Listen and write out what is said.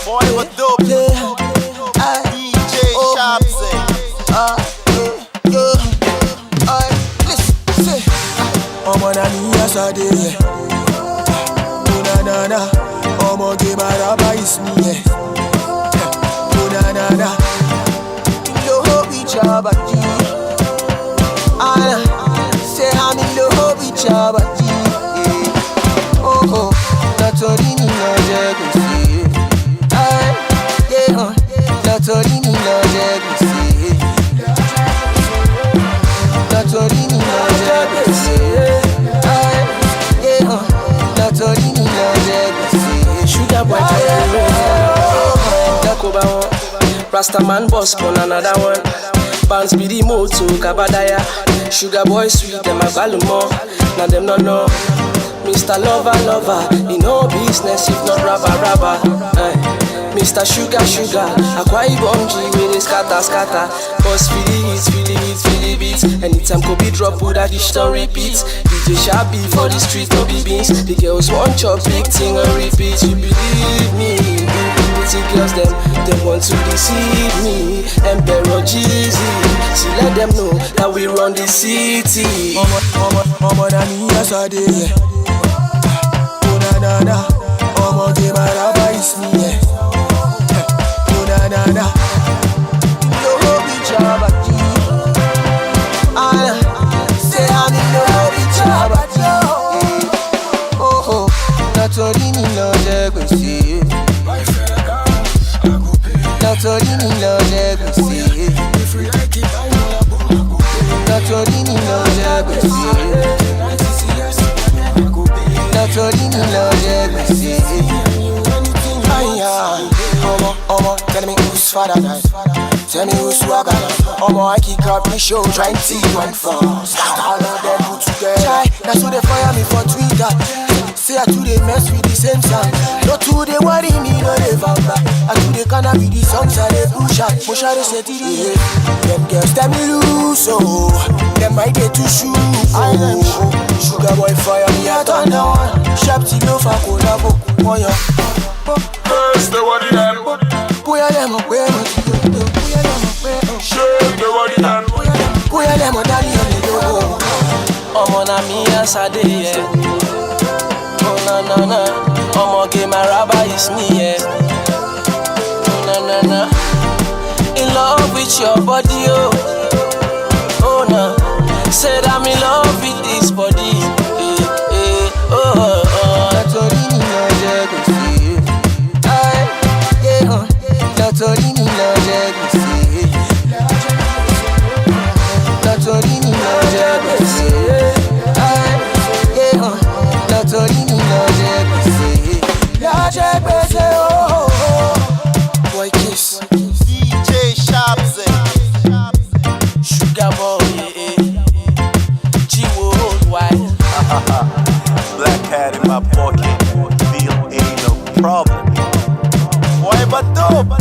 Boy, what dope? DJ Shabzy. Listen, say, I'm on a new yesterday. Na na, I'm give my rabbi is me. Na, love each other. Say I'm in love with Chabati. Oh, Natorini no jegusi. Natorini no jegusi. Natorini no jegusi. Natorini no jegusi. Sugar boy, Dakoba one. Rastaman boss pon another one. Bounce be the moto, Kabadaya. Sugar boy sweet, them a galumo. Now them no know. Mr. Lover, he no business if not rabba. Mr. Sugar, Akwai Bonji with his scatter. Boss feel the beats. Anytime Kobe drop, put that dish on repeat. DJ Shabby for the street, no be beans. The girls want chop big thing on repeat. You believe me? Pretty girls, them want to deceive me. Emperor Jeezy, see let them know that we run the city. I'm on a new yesterday. Na, I'm give my rabbi is me. Na, love each other. Say I'm in love with Chabati. Oh, Natorini no jegusi. Natorini no jegusi. Natorini no jegusi. Natorini no jegusi. Omo, tell me who's father now. Tell me who's swagger now. Omo, I kick up the show, trying to one fast. All of them put together. That's who they fire me for Twitter. Say I do they mess with the same song. No two they worry me, no they vampire. I do they canna be the songs I they push out. Push out they say to the head. Them girls tell me loose, oh. Them might get to shoot, oh. Sugar boy fire me at under one. Sharp till no for collabo, oh yeah. First, the body them. Puya them up, puya them up. Shake the body them. Puya them up, daddy on the logo. I'm on a me yesterday, yeah. Oh na, I'm give my rabbi is me, yeah. Oh na, in love with your body, oh. Oh na, said I'm in love with this body, oh. Natorini no jegusi. Natorini no jegusi. Natorini no jegusi. Natorini no jegusi. Boy kiss. DJ Shabzy. Sugar boy, G-Worldwide. Black cat in my pocket. Deal ain't no problem. Boy, but dope.